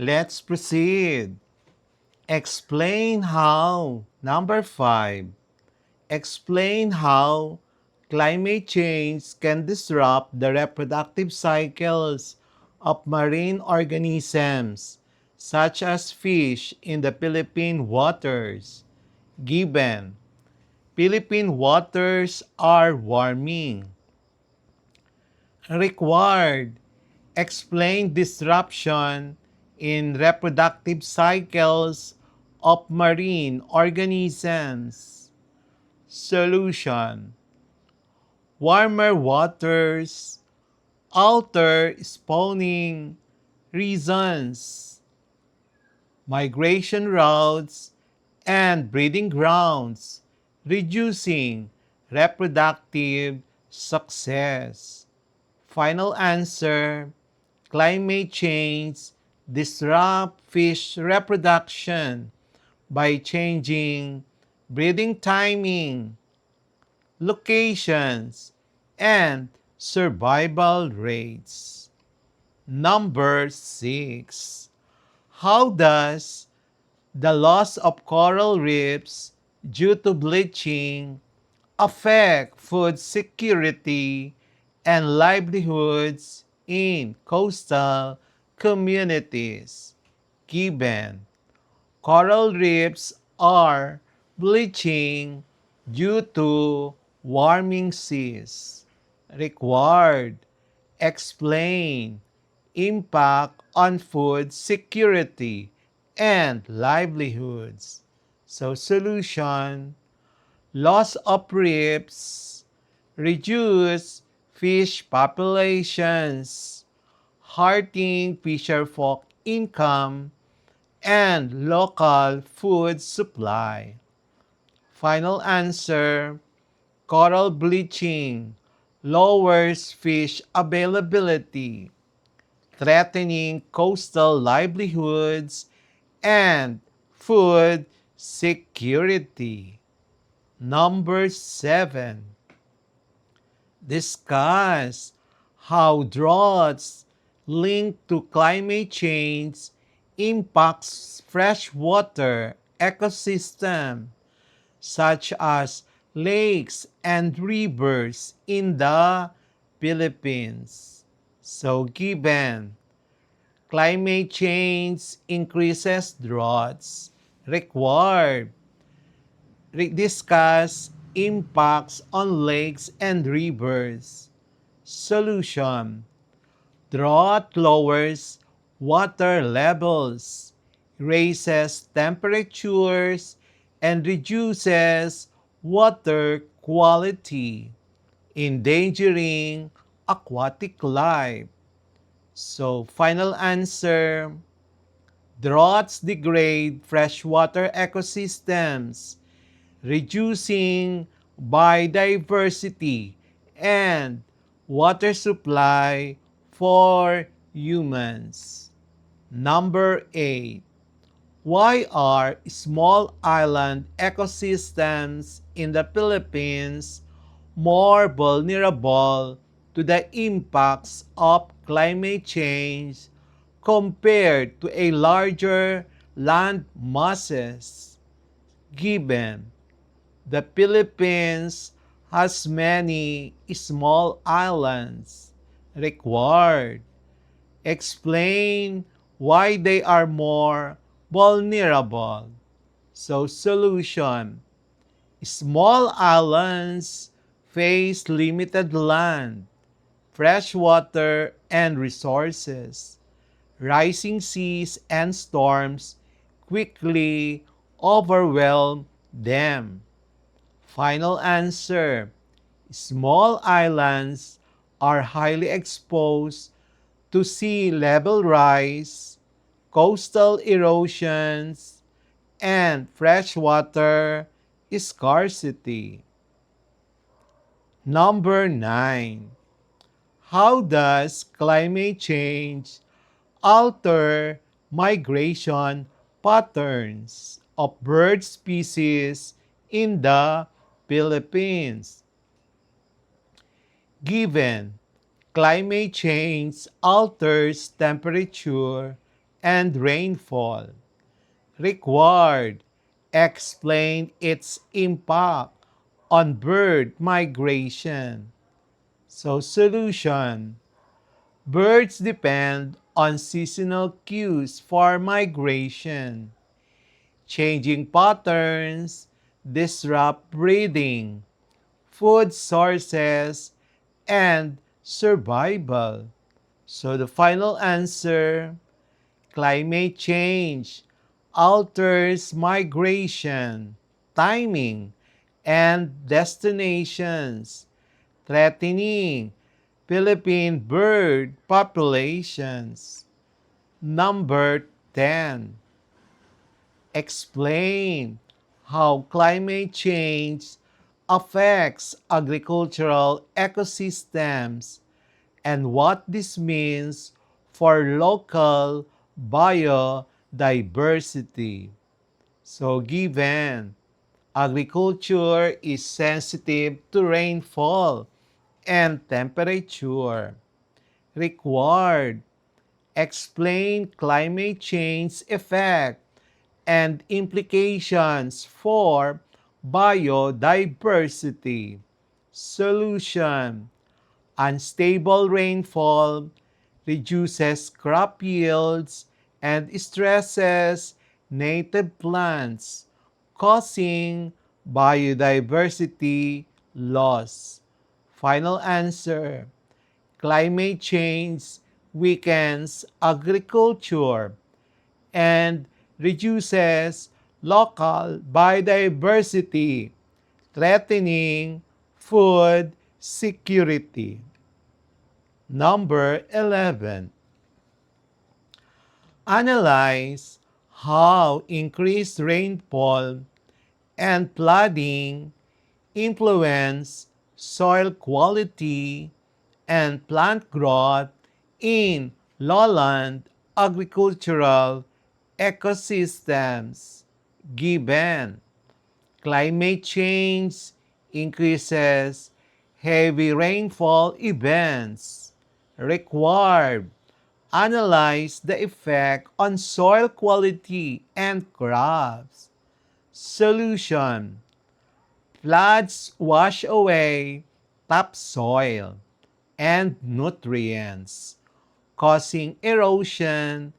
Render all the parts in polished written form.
Let's proceed. Explain how. Number 5. Explain how climate change can disrupt the reproductive cycles of marine organisms, such as fish in the Philippine waters. Given, Philippine waters are warming. Required, explain disruption in reproductive cycles of marine organisms. Solution: warmer waters alter spawning reasons, migration routes, and breeding grounds, reducing reproductive success. Final answer: climate change disrupt fish reproduction by changing breeding timing, locations, and survival rates. Number 6. How does the loss of coral reefs due to bleaching affect food security and livelihoods in coastal communities? Given, coral reefs are bleaching due to warming seas. Required, explain impact on food security and livelihoods. So solution: loss of reefs, reduce fish populations, hurting fisherfolk income, and local food supply. Final answer: coral bleaching lowers fish availability, threatening coastal livelihoods and food security. Number 7. Discuss how droughts linked to climate change impacts freshwater ecosystem such as lakes and rivers in the Philippines. So given, climate change increases droughts, required, discuss impacts on lakes and rivers. Solution: drought lowers water levels, raises temperatures, and reduces water quality, endangering aquatic life. So, final answer: droughts degrade freshwater ecosystems, reducing biodiversity and water supply for humans. Number 8. Why are small island ecosystems in the Philippines more vulnerable to the impacts of climate change compared to a larger land masses? Given, the Philippines has many small islands. Required, explain why they are more vulnerable. So solution: small islands face limited land, fresh water and resources. Rising seas and storms quickly overwhelm them. Final answer: small islands are highly exposed to sea level rise, coastal erosions, and freshwater scarcity. Number 9. How does climate change alter migration patterns of bird species in the Philippines? Given, climate change alters temperature, and rainfall. Required. Explain its impact on bird migration. So, solution. Birds depend on seasonal cues for migration. Changing patterns disrupt breeding, food sources, and survival. So the final answer, climate change alters migration, timing, and destinations, threatening Philippine bird populations. Number 10. Explain how climate change affects agricultural ecosystems and what this means for local biodiversity. So, given agriculture is sensitive to rainfall and temperature, required explain climate change effect and implications for biodiversity. Solution. Unstable rainfall reduces crop yields and stresses native plants, causing biodiversity loss. Final answer. Climate change weakens agriculture and reduces local biodiversity, threatening food security. Number 11. Analyze how increased rainfall and flooding influence soil quality and plant growth in lowland agricultural ecosystems. Given climate change increases heavy rainfall events, required analyze the effect on soil quality and crops. Solution. Floods wash away topsoil and nutrients, causing erosion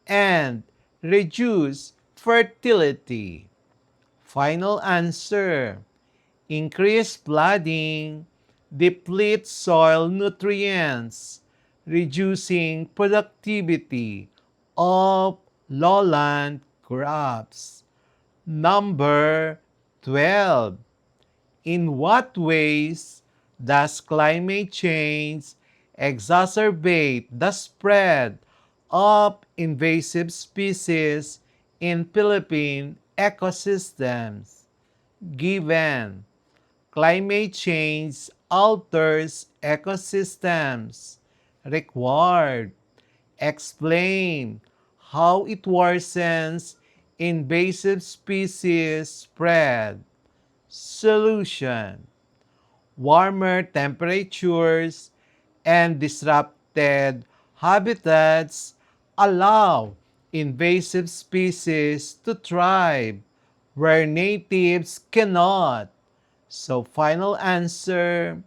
and reduce fertility. Final answer. Increased flooding depletes soil nutrients, reducing productivity of lowland crops. Number 12. In what ways does climate change exacerbate the spread of invasive species in Philippine ecosystems? Given climate change alters ecosystems, required explain how it worsens invasive species spread. Solution. Warmer temperatures and disrupted habitats allow invasive species to thrive where natives cannot. So, final answer,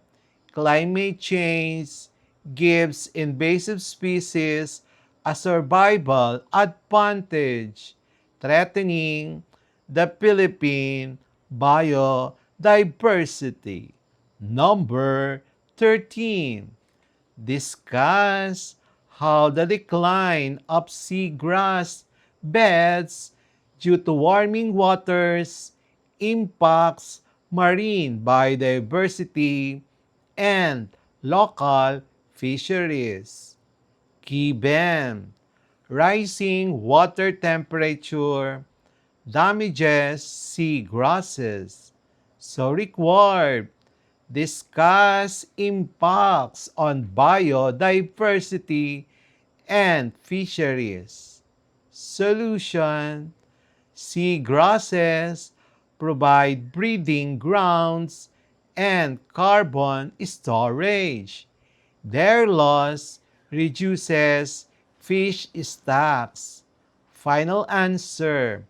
climate change gives invasive species a survival advantage, threatening the Philippine biodiversity. Number 13. Discuss how the decline of seagrass beds due to warming waters impacts marine biodiversity and local fisheries. Given rising water temperature damages seagrasses, so required discuss impacts on biodiversity and fisheries. Solution. Seagrasses provide breeding grounds and carbon storage. Their loss reduces fish stocks, Final answer.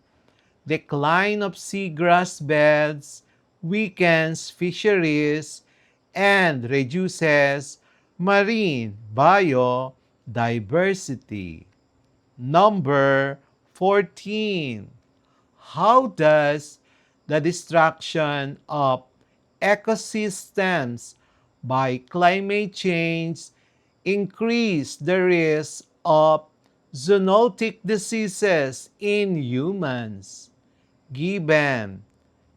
Decline of seagrass beds weakens fisheries and reduces marine biodiversity. Number 14. How does the destruction of ecosystems by climate change increase the risk of zoonotic diseases in humans? Given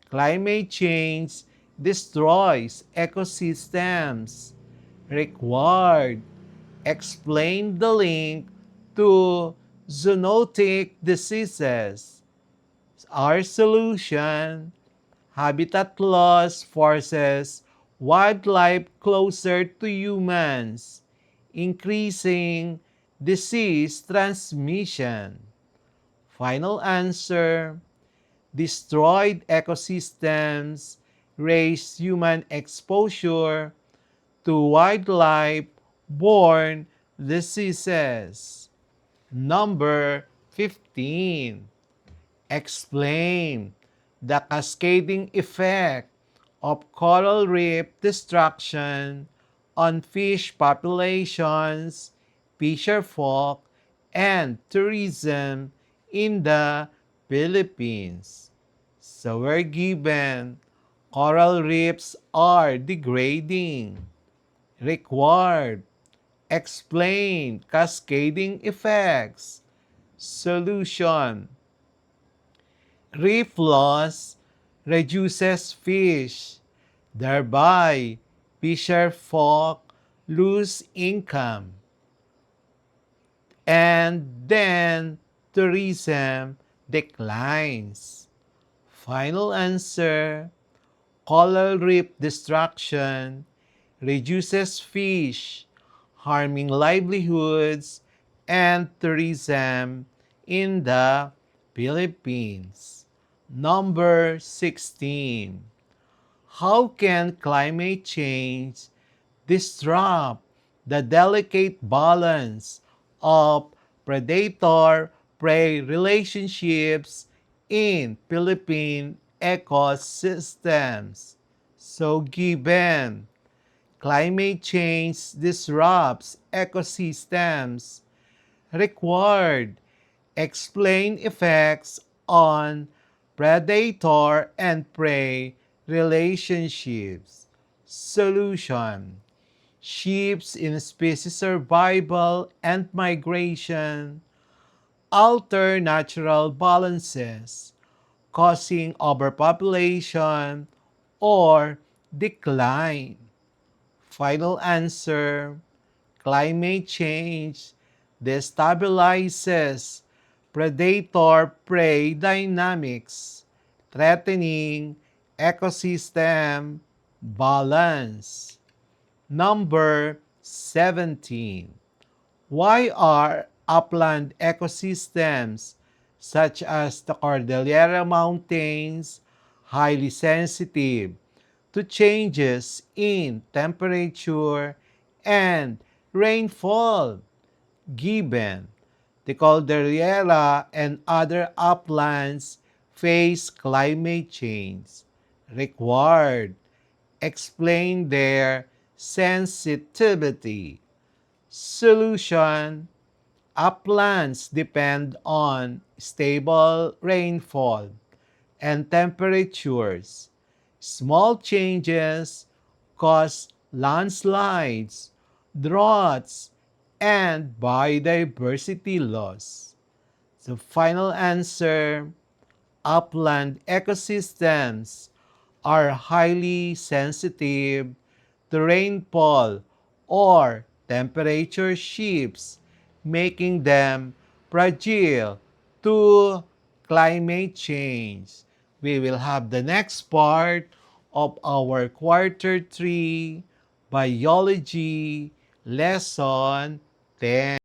climate change destroys ecosystems. Required. Explain the link to zoonotic diseases. Our solution: habitat loss forces wildlife closer to humans, increasing disease transmission. Final answer: destroyed ecosystems raise human exposure to wildlife-borne diseases. Number 15. Explain the cascading effect of coral reef destruction on fish populations, fisherfolk, and tourism in the Philippines. So we're given coral reefs are degrading. Required. Explain cascading effects. Solution: reef loss reduces fish, thereby fisher folk lose income. And then tourism declines. Final answer: coral reef destruction reduces fish, harming livelihoods and tourism in the Philippines. Number 16. How can climate change disrupt the delicate balance of predator-prey relationships in Philippine ecosystems? So given climate change disrupts ecosystems, required explain effects on predator and prey relationships. Solution: shifts in species survival and migration alter natural balances, causing overpopulation or decline. Final answer: climate change destabilizes predator-prey dynamics, threatening ecosystem balance. Number 17. Why are upland ecosystems such as the Cordillera Mountains highly sensitive to changes in temperature and rainfall? Given the Cordillera and other uplands face climate change, required explain their sensitivity. Solution: uplands depend on stable rainfall and temperatures. Small changes cause landslides, droughts, and biodiversity loss. The final answer: upland ecosystems are highly sensitive to rainfall or temperature shifts, making them fragile to climate change. We will have the next part of our quarter 3 biology lesson 10.